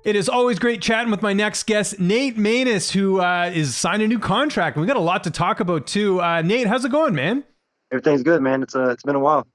It is always great chatting with my next guest, Nate Maness, who is signed a new contract. We got a lot to talk about too. Nate, how's it going, man? Everything's good, man. It's been a while.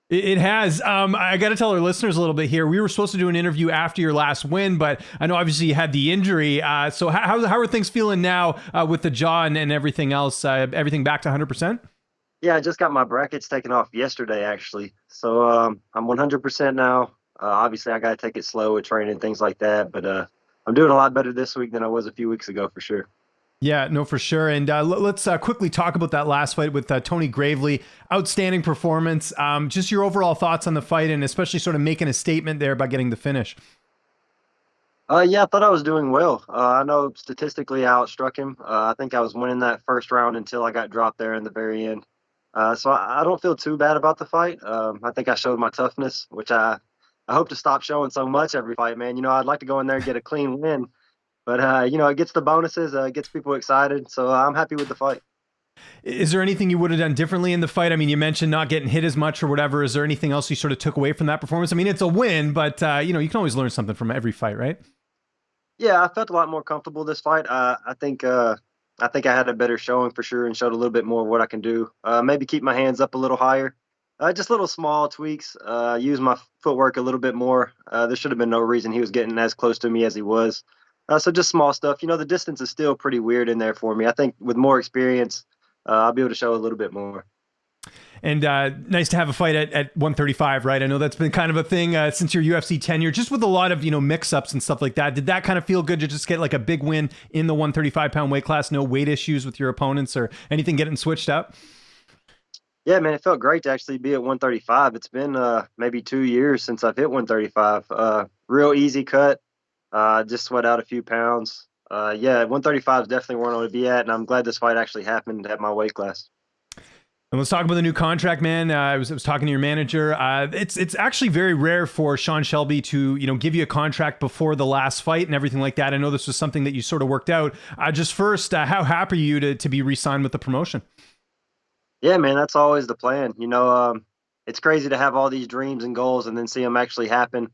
It has. I got to tell our listeners a little bit here. We were supposed to do an interview after your last win, but I know obviously you had the injury. So how are things feeling now with the jaw and everything else? Everything back to 100%? Yeah, I just got my brackets taken off yesterday, actually. So I'm 100% now. Obviously, I got to take it slow with training and things like that. But I'm doing a lot better this week than I was a few weeks ago, for sure. Yeah, no, for sure. And let's quickly talk about that last fight with Tony Gravely. Outstanding performance. Just your overall thoughts on the fight, and especially sort of making a statement there by getting the finish. Yeah, I thought I was doing well. I know statistically I outstruck him. I think I was winning that first round until I got dropped there in the very end. So I don't feel too bad about the fight. I think I showed my toughness, which I hope to stop showing so much every fight, man. I'd like to go in there and get a clean win, but it gets the bonuses, gets people excited. So I'm happy with the fight. Is there anything you would have done differently in the fight? I mean, you mentioned not getting hit as much or whatever. Is there anything else you sort of took away from that performance? I mean, it's a win, but you can always learn something from every fight, right? Yeah, I felt a lot more comfortable this fight. I think I had a better showing for sure and showed a little bit more of what I can do. Maybe keep my hands up a little higher. Just little small tweaks. Use my footwork a little bit more. There should have been no reason he was getting as close to me as he was. So just small stuff. The distance is still pretty weird in there for me. I think with more experience, I'll be able to show a little bit more. And nice to have a fight at 135, right? I know that's been kind of a thing since your UFC tenure, just with a lot of, mix-ups and stuff like that. Did that kind of feel good to just get like a big win in the 135-pound weight class? No weight issues with your opponents or anything getting switched up? Yeah, man, it felt great to actually be at 135. It's been maybe 2 years since I've hit 135. Real easy cut. Just sweat out a few pounds. Yeah, 135 is definitely where I want to be at, and I'm glad this fight actually happened at my weight class. And let's talk about the new contract, man. I was talking to your manager. It's actually very rare for Sean Shelby to give you a contract before the last fight and everything like that. I know this was something that you sort of worked out. Just first, how happy are you to be re-signed with the promotion? Yeah, man, that's always the plan. It's crazy to have all these dreams and goals and then see them actually happen.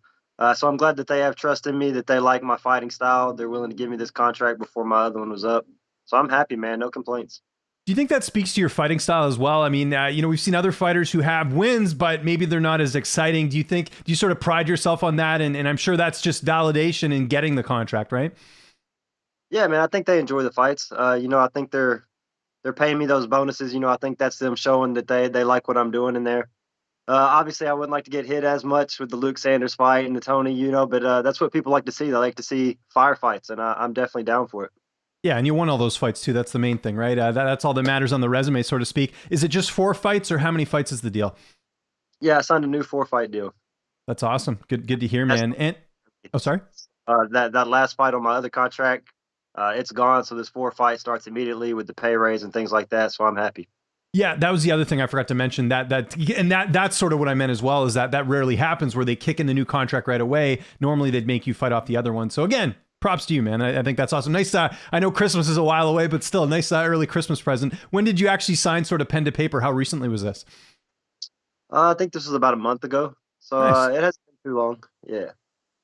So I'm glad that they have trust in me, that they like my fighting style. They're willing to give me this contract before my other one was up. So I'm happy, man. No complaints. Do you think that speaks to your fighting style as well? I mean, we've seen other fighters who have wins, but maybe they're not as exciting. Do you sort of pride yourself on that? And I'm sure that's just validation in getting the contract, right? Yeah, man, I think they enjoy the fights. I think they're paying me those bonuses. I think that's them showing that they like what I'm doing in there. Obviously, I wouldn't like to get hit as much with the Luke Sanders fight and the Tony, but that's what people like to see. They like to see firefights, and I'm definitely down for it. Yeah, and you won all those fights too. That's the main thing, right? That's all that matters on the resume, so to speak. Is it just 4 fights, or how many fights is the deal? Yeah, I signed a new 4-fight deal. That's awesome. Good to hear, That's, man. And oh, sorry. that last fight on my other contract, it's gone. So this 4-fight starts immediately with the pay raise and things like that. So I'm happy. Yeah, that was the other thing I forgot to mention. That's sort of what I meant as well. Is that rarely happens where they kick in the new contract right away. Normally they'd make you fight off the other one. So again, props to you, man. I think that's awesome. Nice. I know Christmas is a while away, but still, nice early Christmas present. When did you actually sign sort of pen to paper? How recently was this? I think this was about a month ago. So Nice. it hasn't been too long. Yeah.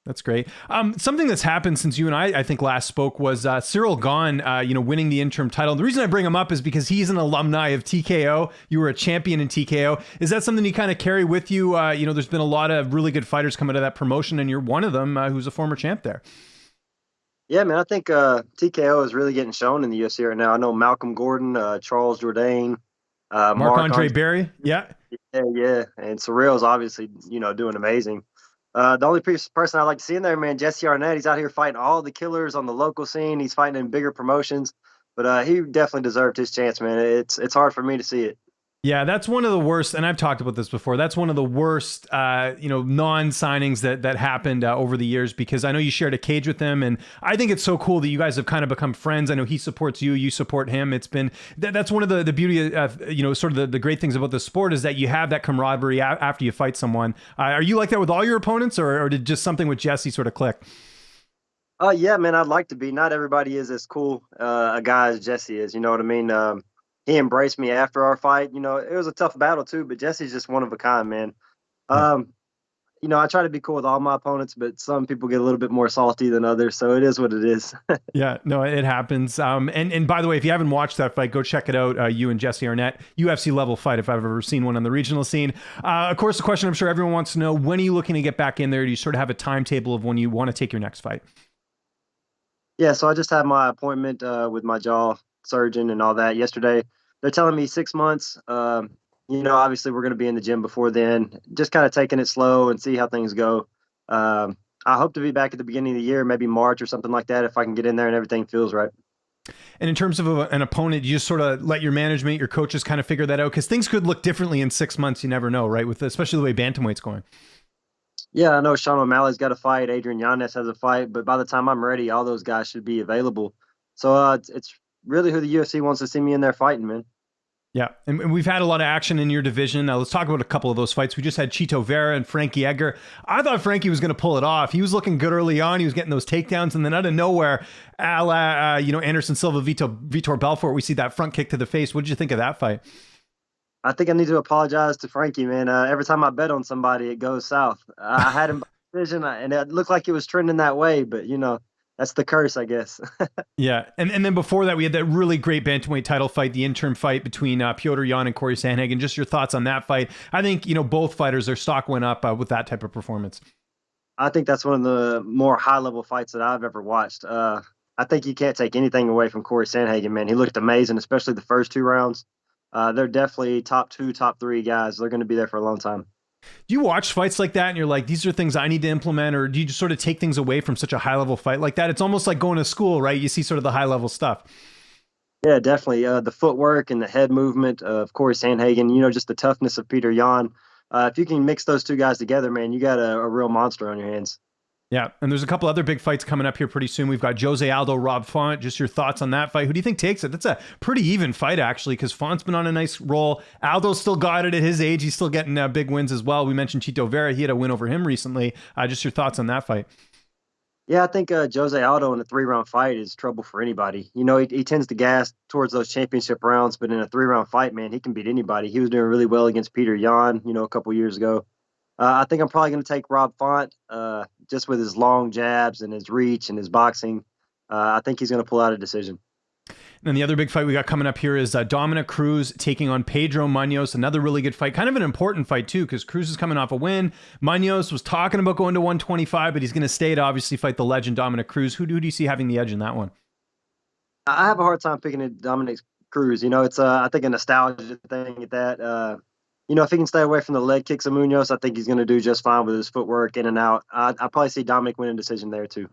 That's great. Something that's happened since you and I think last spoke was Cyril Gahn, winning the interim title. The reason I bring him up is because he's an alumni of TKO. You were a champion in TKO. Is that something you kind of carry with you? There's been a lot of really good fighters come out of that promotion, and you're one of them who's a former champ there. Yeah, man. I think TKO is really getting shown in the UFC right now. I know Malcolm Gordon, Charles Jourdain, Marc-Andre Barry. Yeah. Yeah. And Cyril's obviously, doing amazing. The only person I like to see in there, man, Jesse Arnett. He's out here fighting all the killers on the local scene. He's fighting in bigger promotions, but he definitely deserved his chance, man. It's hard for me to see it. Yeah, that's one of the worst, and I've talked about this before. That's one of the worst, non-signings that happened over the years, because I know you shared a cage with him, and I think it's so cool that you guys have kind of become friends. I know he supports you, you support him. It's been that's one of the beauty of sort of the great things about the sport, is that you have that camaraderie after you fight someone. Are you like that with all your opponents, or did just something with Jesse sort of click? Yeah, man, I'd like to be. Not everybody is as cool a guy as Jesse is. You know what I mean? He embraced me after our fight. It was a tough battle too, but Jesse's just one of a kind, man. Yeah. Um, I try to be cool with all my opponents, but some people get a little bit more salty than others. So it is what it is. Yeah, no, it happens. And by the way, if you haven't watched that fight, go check it out. You and Jesse Arnett, UFC level fight, if I've ever seen one on the regional scene. Of course, the question I'm sure everyone wants to know, when are you looking to get back in there? Do you sort of have a timetable of when you want to take your next fight? Yeah, so I just had my appointment with my jaw surgeon and all that yesterday. They're telling me 6 months. Obviously we're going to be in the gym before then. Just kind of taking it slow and see how things go. I hope to be back at the beginning of the year, maybe March or something like that, if I can get in there and everything feels right. And in terms of an opponent, you just sort of let your management, your coaches kind of figure that out, because things could look differently in 6 months. You never know, right? With especially the way bantamweight's going. Yeah, I know Sean O'Malley's got a fight. Adrian Yanez has a fight, but by the time I'm ready, all those guys should be available. So it's really who the UFC wants to see me in there fighting, man. Yeah, and we've had a lot of action in your division. Let's talk about a couple of those fights. We just had Chito Vera and Frankie Edgar. I thought Frankie was going to pull it off. He was looking good early on. He was getting those takedowns, and then out of nowhere, a la, Anderson Silva, Vitor Belfort, we see that front kick to the face. What did you think of that fight? I think I need to apologize to Frankie, man. Every time I bet on somebody, it goes south. I had him by decision, and it looked like it was trending that way, but that's the curse, I guess. Yeah, and then before that, we had that really great bantamweight title fight, the interim fight between Petr Yan and Corey Sandhagen. Just your thoughts on that fight? I think both fighters, their stock went up with that type of performance. I think that's one of the more high-level fights that I've ever watched. I think you can't take anything away from Corey Sandhagen, man. He looked amazing, especially the first two rounds. They're definitely top two, top three guys. They're going to be there for a long time. Do you watch fights like that and you're like, these are things I need to implement, or do you just sort of take things away from such a high level fight like that? It's almost like going to school, right? You see sort of the high level stuff. Yeah, definitely. The footwork and the head movement of Corey Sandhagen, just the toughness of Petr Yan. If you can mix those two guys together, man, you got a real monster on your hands. Yeah, and there's a couple other big fights coming up here pretty soon. We've got Jose Aldo, Rob Font. Just your thoughts on that fight. Who do you think takes it? That's a pretty even fight, actually, because Font's been on a nice roll. Aldo's still got it at his age. He's still getting big wins as well. We mentioned Chito Vera. He had a win over him recently. Just your thoughts on that fight. Yeah, I think Jose Aldo in a 3-round fight is trouble for anybody. He tends to gas towards those championship rounds, but in a 3-round fight, man, he can beat anybody. He was doing really well against Petr Yan, a couple years ago. I think I'm probably going to take Rob Font just with his long jabs and his reach and his boxing. I think he's going to pull out a decision. And then the other big fight we got coming up here is Dominic Cruz taking on Pedro Munoz. Another really good fight. Kind of an important fight, too, because Cruz is coming off a win. Munoz was talking about going to 125, but he's going to stay to obviously fight the legend Dominic Cruz. Who do you see having the edge in that one? I have a hard time picking at Dominic Cruz. It's, I think, a nostalgia thing at that. If he can stay away from the leg kicks of Munoz, I think he's going to do just fine with his footwork in and out. I probably see Dominic winning decision there, too.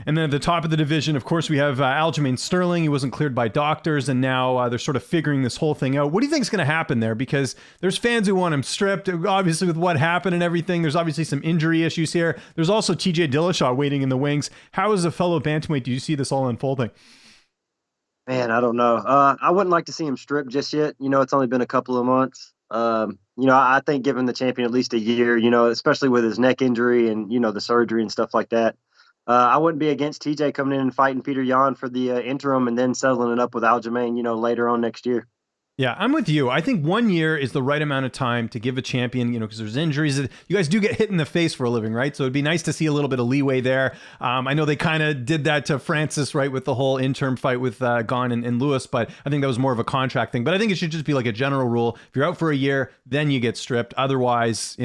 And then at the top of the division, of course, we have Aljamain Sterling. He wasn't cleared by doctors, and now they're sort of figuring this whole thing out. What do you think is going to happen there? Because there's fans who want him stripped, obviously, with what happened and everything. There's obviously some injury issues here. There's also TJ Dillashaw waiting in the wings. How, as a fellow bantamweight, do you see this all unfolding? Man, I don't know. I wouldn't like to see him stripped just yet. It's only been a couple of months. I think giving the champion at least a year, especially with his neck injury and, the surgery and stuff like that. I wouldn't be against TJ coming in and fighting Petr Yan for the interim and then settling it up with Aljamain, later on next year. Yeah, I'm with you. I think 1 year is the right amount of time to give a champion, because there's injuries. You guys do get hit in the face for a living, right? So it'd be nice to see a little bit of leeway there. I know they kind of did that to Francis, right, with the whole interim fight with Gane and Lewis, but I think that was more of a contract thing. But I think it should just be like a general rule. If you're out for a year, then you get stripped. Otherwise,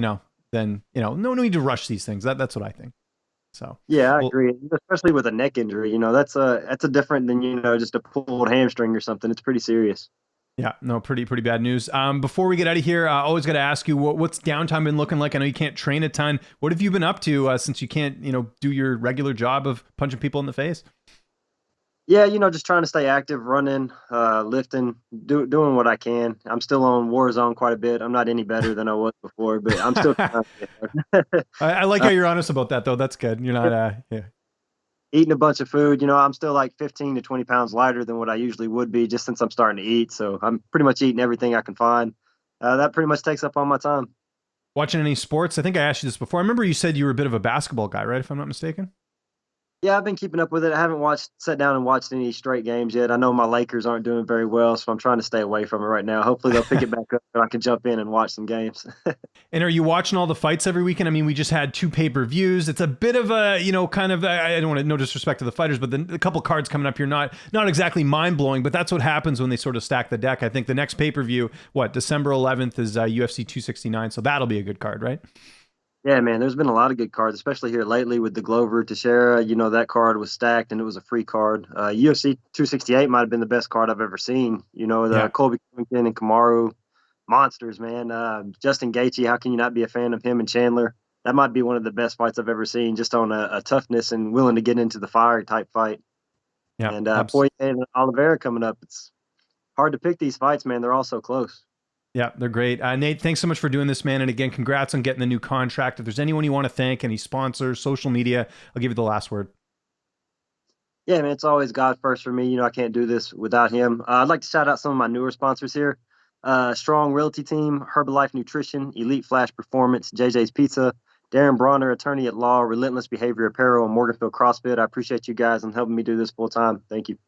then, no need to rush these things. That's what I think. So yeah, I agree. Especially with a neck injury, that's a different than, just a pulled hamstring or something. It's pretty serious. Yeah, no, pretty bad news. Before we get out of here, I always got to ask you, what's downtime been looking like? I know you can't train a ton. What have you been up to since you can't, do your regular job of punching people in the face? Yeah, just trying to stay active, running, lifting, doing what I can. I'm still on Warzone quite a bit. I'm not any better than I was before, but I'm still trying to get I like how you're honest about that, though. That's good. You're not, yeah. Eating a bunch of food. I'm still like 15 to 20 pounds lighter than what I usually would be just since I'm starting to eat. So I'm pretty much eating everything I can find. That pretty much takes up all my time. Watching any sports? I think I asked you this before. I remember you said you were a bit of a basketball guy, right? If I'm not mistaken. Yeah, I've been keeping up with it. I haven't sat down and watched any straight games yet. I know my Lakers aren't doing very well, so I'm trying to stay away from it right now. Hopefully they'll pick it back up and I can jump in and watch some games. And are you watching all the fights every weekend? I mean, we just had 2 pay-per-views. It's a bit of a, kind of, I don't want to, no disrespect to the fighters, but the couple cards coming up here, not exactly mind blowing, but that's what happens when they sort of stack the deck. I think the next pay-per-view, December 11th is UFC 269. So that'll be a good card, right? Yeah, man, there's been a lot of good cards, especially here lately with the Glover Teixeira. That card was stacked and it was a free card. UFC 268 might have been the best card I've ever seen. The Yeah. Colby Covington and Kamaru monsters, man. Justin Gaethje, how can you not be a fan of him and Chandler? That might be one of the best fights I've ever seen, just on a toughness and willing to get into the fire type fight. Yeah. And Poirier and Oliveira coming up. It's hard to pick these fights, man. They're all so close. Yeah, they're great. Nate, thanks so much for doing this, man. And again, congrats on getting the new contract. If there's anyone you want to thank, any sponsors, social media, I'll give you the last word. Yeah, man, it's always God first for me. I can't do this without him. I'd like to shout out some of my newer sponsors here. Strong Realty Team, Herbalife Nutrition, Elite Flash Performance, JJ's Pizza, Darren Bronner, Attorney at Law, Relentless Behavior Apparel, and Morganfield CrossFit. I appreciate you guys and helping me do this full time. Thank you.